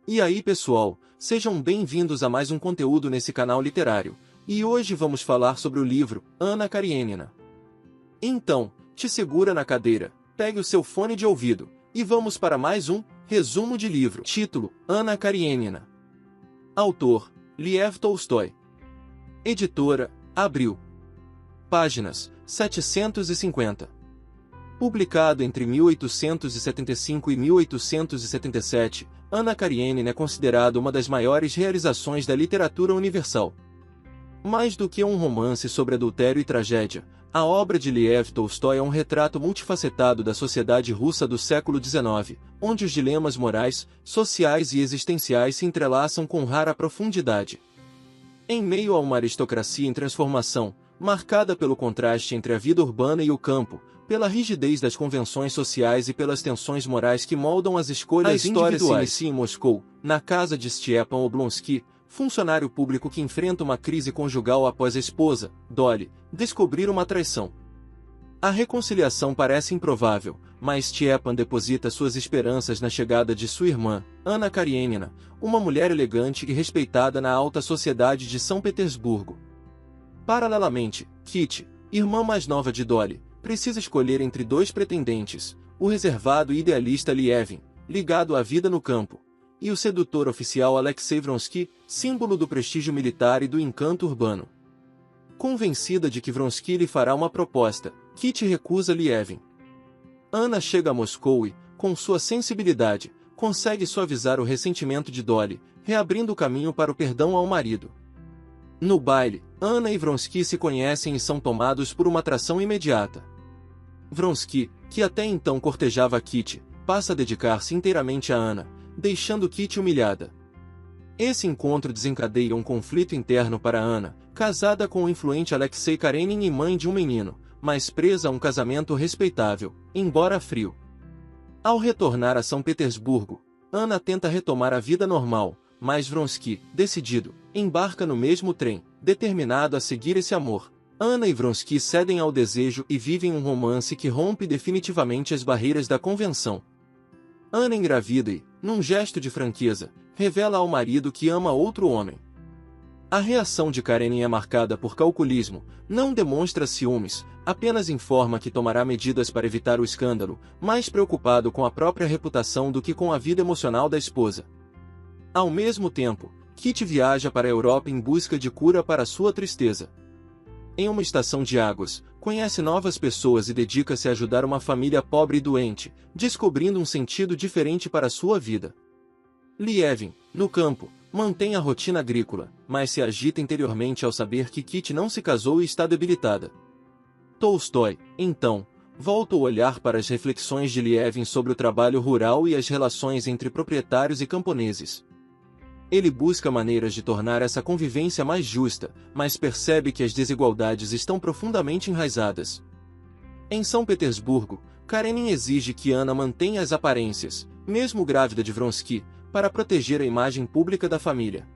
E aí pessoal, sejam bem-vindos a mais um conteúdo nesse canal literário, e hoje vamos falar sobre o livro Ana Karenina. Então, te segura na cadeira, pegue o seu fone de ouvido, e vamos para mais um resumo de livro. Título: Ana Karenina. Autor: Lev Tolstói. Editora: Abril. Páginas: 750. Publicado entre 1875 e 1877, Ana Karenina é considerada uma das maiores realizações da literatura universal. Mais do que um romance sobre adultério e tragédia, a obra de Lev Tolstói é um retrato multifacetado da sociedade russa do século XIX, onde os dilemas morais, sociais e existenciais se entrelaçam com rara profundidade. Em meio a uma aristocracia em transformação, marcada pelo contraste entre a vida urbana e o campo, pela rigidez das convenções sociais e pelas tensões morais que moldam as escolhas individuais. A história se inicia em Moscou, na casa de Stepan Oblonsky, funcionário público que enfrenta uma crise conjugal após a esposa, Dolly, descobrir uma traição. A reconciliação parece improvável, mas Stepan deposita suas esperanças na chegada de sua irmã, Ana Karenina, uma mulher elegante e respeitada na alta sociedade de São Petersburgo. Paralelamente, Kitty, irmã mais nova de Dolly, precisa escolher entre dois pretendentes, o reservado e idealista Lievin, ligado à vida no campo, e o sedutor oficial Alexei Vronsky, símbolo do prestígio militar e do encanto urbano. Convencida de que Vronsky lhe fará uma proposta, Kitty recusa Lievin. Ana chega a Moscou e, com sua sensibilidade, consegue suavizar o ressentimento de Dolly, reabrindo o caminho para o perdão ao marido. No baile, Ana e Vronsky se conhecem e são tomados por uma atração imediata. Vronsky, que até então cortejava Kitty, passa a dedicar-se inteiramente a Ana, deixando Kitty humilhada. Esse encontro desencadeia um conflito interno para Ana, casada com o influente Alexei Karenin e mãe de um menino, mas presa a um casamento respeitável, embora frio. Ao retornar a São Petersburgo, Ana tenta retomar a vida normal, mas Vronsky, decidido, embarca no mesmo trem, determinado a seguir esse amor. Ana e Vronsky cedem ao desejo e vivem um romance que rompe definitivamente as barreiras da convenção. Ana engravida e, num gesto de franqueza, revela ao marido que ama outro homem. A reação de Karenin é marcada por calculismo, não demonstra ciúmes, apenas informa que tomará medidas para evitar o escândalo, mais preocupado com a própria reputação do que com a vida emocional da esposa. Ao mesmo tempo, Kitty viaja para a Europa em busca de cura para sua tristeza. Em uma estação de águas, conhece novas pessoas e dedica-se a ajudar uma família pobre e doente, descobrindo um sentido diferente para sua vida. Lievin, no campo, mantém a rotina agrícola, mas se agita interiormente ao saber que Kitty não se casou e está debilitada. Tolstói, então, volta o olhar para as reflexões de Lievin sobre o trabalho rural e as relações entre proprietários e camponeses. Ele busca maneiras de tornar essa convivência mais justa, mas percebe que as desigualdades estão profundamente enraizadas. Em São Petersburgo, Karenin exige que Ana mantenha as aparências, mesmo grávida de Vronsky, para proteger a imagem pública da família.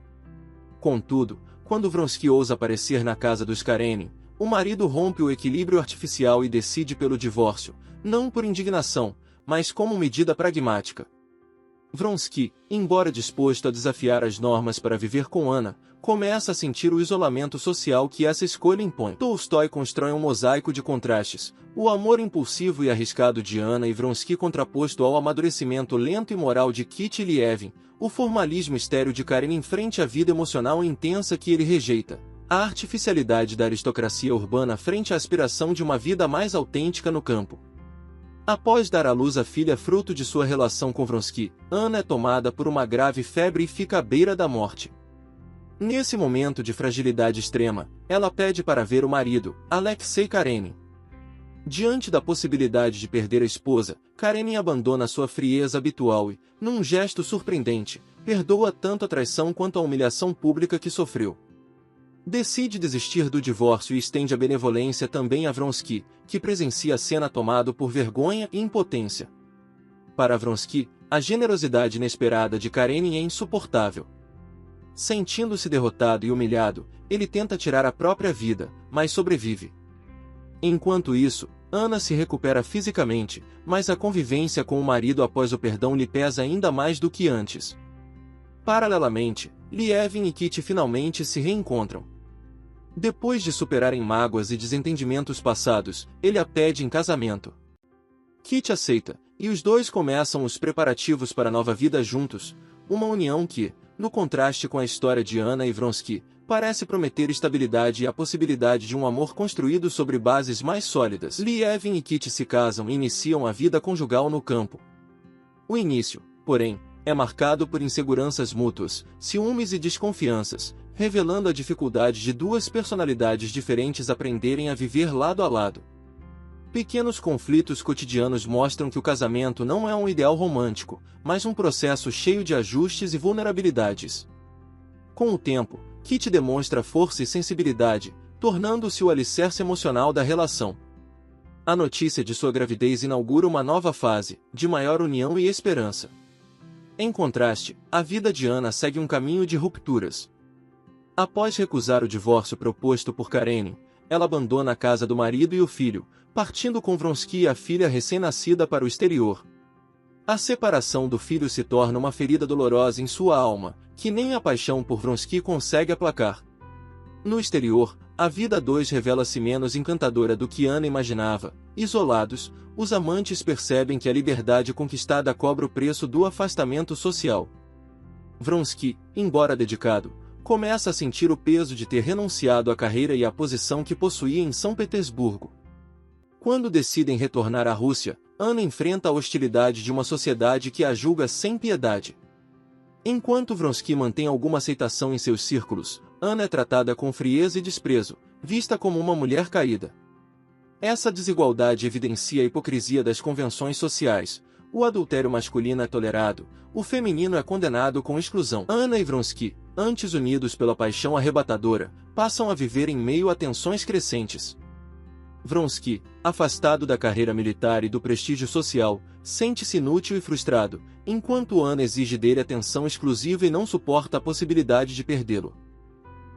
Contudo, quando Vronsky ousa aparecer na casa dos Karenin, o marido rompe o equilíbrio artificial e decide pelo divórcio, não por indignação, mas como medida pragmática. Vronsky, embora disposto a desafiar as normas para viver com Ana, começa a sentir o isolamento social que essa escolha impõe. Tolstói constrói um mosaico de contrastes, o amor impulsivo e arriscado de Ana e Vronsky contraposto ao amadurecimento lento e moral de Kitty e Lievin, o formalismo estéril de Karenin frente à vida emocional intensa que ele rejeita, a artificialidade da aristocracia urbana frente à aspiração de uma vida mais autêntica no campo. Após dar à luz a filha fruto de sua relação com Vronsky, Ana é tomada por uma grave febre e fica à beira da morte. Nesse momento de fragilidade extrema, ela pede para ver o marido, Alexei Karenin. Diante da possibilidade de perder a esposa, Karenin abandona sua frieza habitual e, num gesto surpreendente, perdoa tanto a traição quanto a humilhação pública que sofreu. Decide desistir do divórcio e estende a benevolência também a Vronsky, que presencia a cena tomado por vergonha e impotência. Para Vronsky, a generosidade inesperada de Karenin é insuportável. Sentindo-se derrotado e humilhado, ele tenta tirar a própria vida, mas sobrevive. Enquanto isso, Ana se recupera fisicamente, mas a convivência com o marido após o perdão lhe pesa ainda mais do que antes. Paralelamente, Lievin e Kit finalmente se reencontram. Depois de superarem mágoas e desentendimentos passados, ele a pede em casamento. Kit aceita, e os dois começam os preparativos para a nova vida juntos, uma união que, no contraste com a história de Anna e Vronsky, parece prometer estabilidade e a possibilidade de um amor construído sobre bases mais sólidas. Lievin e Kit se casam e iniciam a vida conjugal no campo. O início, porém, é marcado por inseguranças mútuas, ciúmes e desconfianças, revelando a dificuldade de duas personalidades diferentes aprenderem a viver lado a lado. Pequenos conflitos cotidianos mostram que o casamento não é um ideal romântico, mas um processo cheio de ajustes e vulnerabilidades. Com o tempo, Kit demonstra força e sensibilidade, tornando-se o alicerce emocional da relação. A notícia de sua gravidez inaugura uma nova fase, de maior união e esperança. Em contraste, a vida de Anna segue um caminho de rupturas. Após recusar o divórcio proposto por Karenin, ela abandona a casa do marido e o filho, partindo com Vronsky e a filha recém-nascida para o exterior. A separação do filho se torna uma ferida dolorosa em sua alma, que nem a paixão por Vronsky consegue aplacar. No exterior, a vida a dois revela-se menos encantadora do que Anna imaginava. Isolados, os amantes percebem que a liberdade conquistada cobra o preço do afastamento social. Vronsky, embora dedicado, começa a sentir o peso de ter renunciado à carreira e à posição que possuía em São Petersburgo. Quando decidem retornar à Rússia, Anna enfrenta a hostilidade de uma sociedade que a julga sem piedade. Enquanto Vronsky mantém alguma aceitação em seus círculos, Anna é tratada com frieza e desprezo, vista como uma mulher caída. Essa desigualdade evidencia a hipocrisia das convenções sociais. O adultério masculino é tolerado, o feminino é condenado com exclusão. Anna e Vronsky, antes unidos pela paixão arrebatadora, passam a viver em meio a tensões crescentes. Vronsky, afastado da carreira militar e do prestígio social, sente-se inútil e frustrado, enquanto Anna exige dele atenção exclusiva e não suporta a possibilidade de perdê-lo.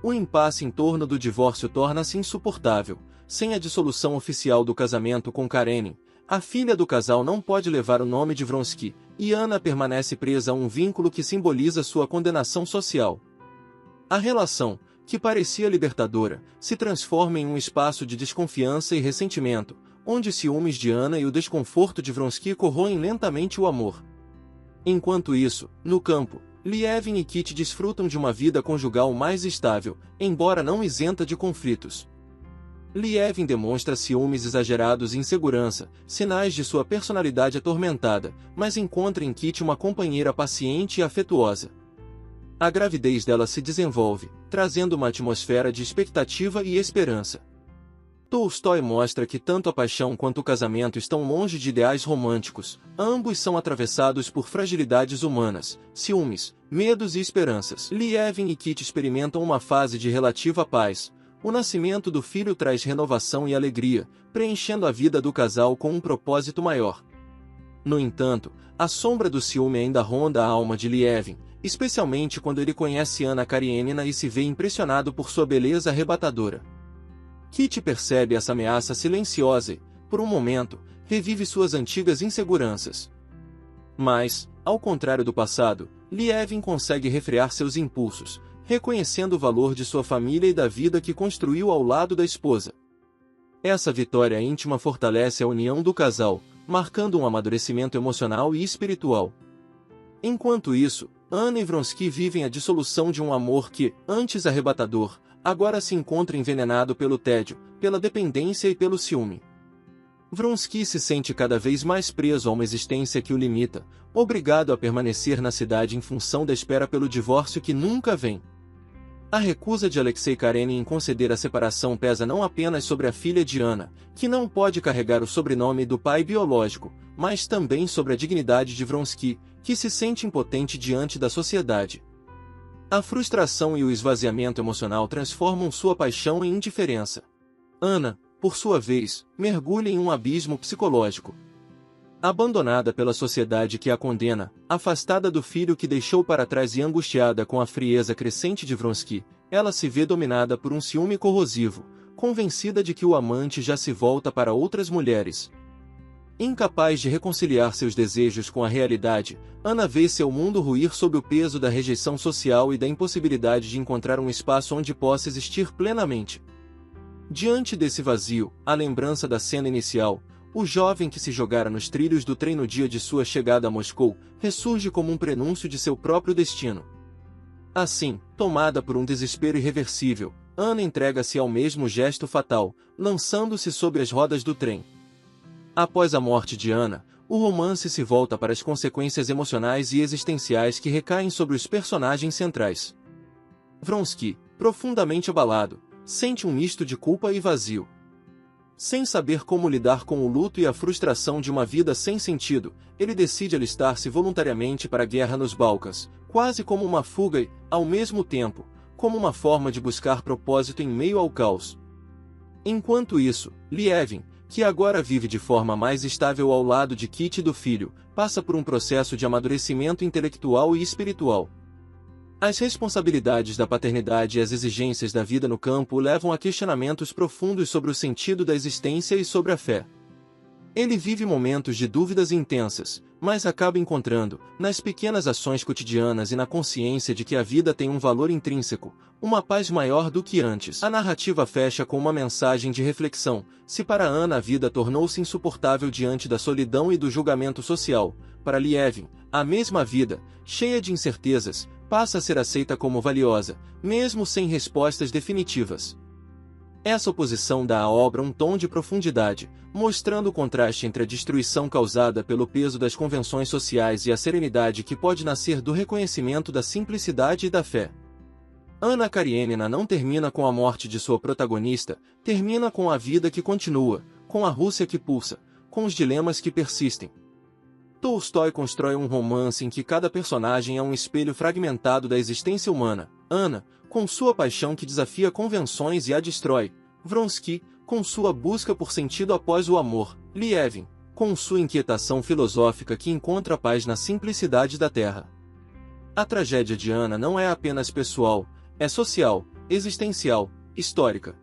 O impasse em torno do divórcio torna-se insuportável. Sem a dissolução oficial do casamento com Karenin, a filha do casal não pode levar o nome de Vronsky, e Anna permanece presa a um vínculo que simboliza sua condenação social. A relação, que parecia libertadora, se transforma em um espaço de desconfiança e ressentimento, onde ciúmes de Anna e o desconforto de Vronsky corroem lentamente o amor. Enquanto isso, no campo, Lievin e Kit desfrutam de uma vida conjugal mais estável, embora não isenta de conflitos. Lievin demonstra ciúmes exagerados e insegurança, sinais de sua personalidade atormentada, mas encontra em Kit uma companheira paciente e afetuosa. A gravidez dela se desenvolve, trazendo uma atmosfera de expectativa e esperança. Tolstói mostra que tanto a paixão quanto o casamento estão longe de ideais românticos, ambos são atravessados por fragilidades humanas, ciúmes, medos e esperanças. Lievin e Kit experimentam uma fase de relativa paz. O nascimento do filho traz renovação e alegria, preenchendo a vida do casal com um propósito maior. No entanto, a sombra do ciúme ainda ronda a alma de Lievin, especialmente quando ele conhece Anna Karenina e se vê impressionado por sua beleza arrebatadora. Kit percebe essa ameaça silenciosa e, por um momento, revive suas antigas inseguranças. Mas, ao contrário do passado, Lievin consegue refrear seus impulsos, reconhecendo o valor de sua família e da vida que construiu ao lado da esposa. Essa vitória íntima fortalece a união do casal, marcando um amadurecimento emocional e espiritual. Enquanto isso, Anna e Vronsky vivem a dissolução de um amor que, antes arrebatador, agora se encontra envenenado pelo tédio, pela dependência e pelo ciúme. Vronsky se sente cada vez mais preso a uma existência que o limita, obrigado a permanecer na cidade em função da espera pelo divórcio que nunca vem. A recusa de Alexei Karenin em conceder a separação pesa não apenas sobre a filha de Anna, que não pode carregar o sobrenome do pai biológico, mas também sobre a dignidade de Vronsky, que se sente impotente diante da sociedade. A frustração e o esvaziamento emocional transformam sua paixão em indiferença. Anna, por sua vez, mergulha em um abismo psicológico. Abandonada pela sociedade que a condena, afastada do filho que deixou para trás e angustiada com a frieza crescente de Vronsky, ela se vê dominada por um ciúme corrosivo, convencida de que o amante já se volta para outras mulheres. Incapaz de reconciliar seus desejos com a realidade, Ana vê seu mundo ruir sob o peso da rejeição social e da impossibilidade de encontrar um espaço onde possa existir plenamente. Diante desse vazio, a lembrança da cena inicial, o jovem que se jogara nos trilhos do trem no dia de sua chegada a Moscou, ressurge como um prenúncio de seu próprio destino. Assim, tomada por um desespero irreversível, Ana entrega-se ao mesmo gesto fatal, lançando-se sobre as rodas do trem. Após a morte de Ana, o romance se volta para as consequências emocionais e existenciais que recaem sobre os personagens centrais. Vronsky, profundamente abalado, sente um misto de culpa e vazio. Sem saber como lidar com o luto e a frustração de uma vida sem sentido, ele decide alistar-se voluntariamente para a guerra nos Balcãs, quase como uma fuga e, ao mesmo tempo, como uma forma de buscar propósito em meio ao caos. Enquanto isso, Lievin, que agora vive de forma mais estável ao lado de Kitty e do filho, passa por um processo de amadurecimento intelectual e espiritual. As responsabilidades da paternidade e as exigências da vida no campo o levam a questionamentos profundos sobre o sentido da existência e sobre a fé. Ele vive momentos de dúvidas intensas, mas acaba encontrando, nas pequenas ações cotidianas e na consciência de que a vida tem um valor intrínseco, uma paz maior do que antes. A narrativa fecha com uma mensagem de reflexão: se para Ana a vida tornou-se insuportável diante da solidão e do julgamento social, para Lievin, a mesma vida, cheia de incertezas, passa a ser aceita como valiosa, mesmo sem respostas definitivas. Essa oposição dá à obra um tom de profundidade, mostrando o contraste entre a destruição causada pelo peso das convenções sociais e a serenidade que pode nascer do reconhecimento da simplicidade e da fé. Ana Karenina não termina com a morte de sua protagonista, termina com a vida que continua, com a Rússia que pulsa, com os dilemas que persistem. Tolstói constrói um romance em que cada personagem é um espelho fragmentado da existência humana. Ana, com sua paixão que desafia convenções e a destrói. Vronsky, com sua busca por sentido após o amor. Lievin, com sua inquietação filosófica que encontra paz na simplicidade da terra. A tragédia de Ana não é apenas pessoal, é social, existencial, histórica.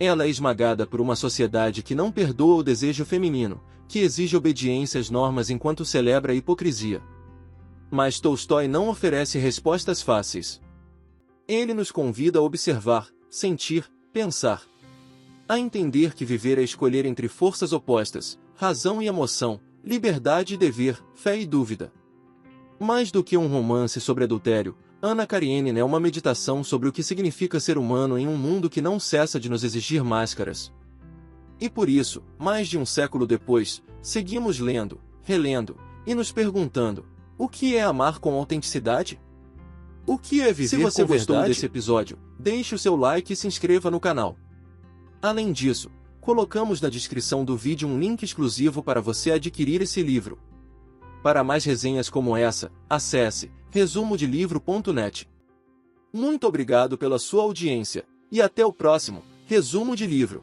Ela é esmagada por uma sociedade que não perdoa o desejo feminino, que exige obediência às normas enquanto celebra a hipocrisia. Mas Tolstói não oferece respostas fáceis. Ele nos convida a observar, sentir, pensar. A entender que viver é escolher entre forças opostas, razão e emoção, liberdade e dever, fé e dúvida. Mais do que um romance sobre adultério, Ana Karenina é uma meditação sobre o que significa ser humano em um mundo que não cessa de nos exigir máscaras. E por isso, mais de um século depois, seguimos lendo, relendo, e nos perguntando: o que é amar com autenticidade? O que é viver com verdade? Se você gostou desse episódio, deixe o seu like e se inscreva no canal. Além disso, colocamos na descrição do vídeo um link exclusivo para você adquirir esse livro. Para mais resenhas como essa, acesse resumodelivro.net. Muito obrigado pela sua audiência, e até o próximo Resumo de Livro.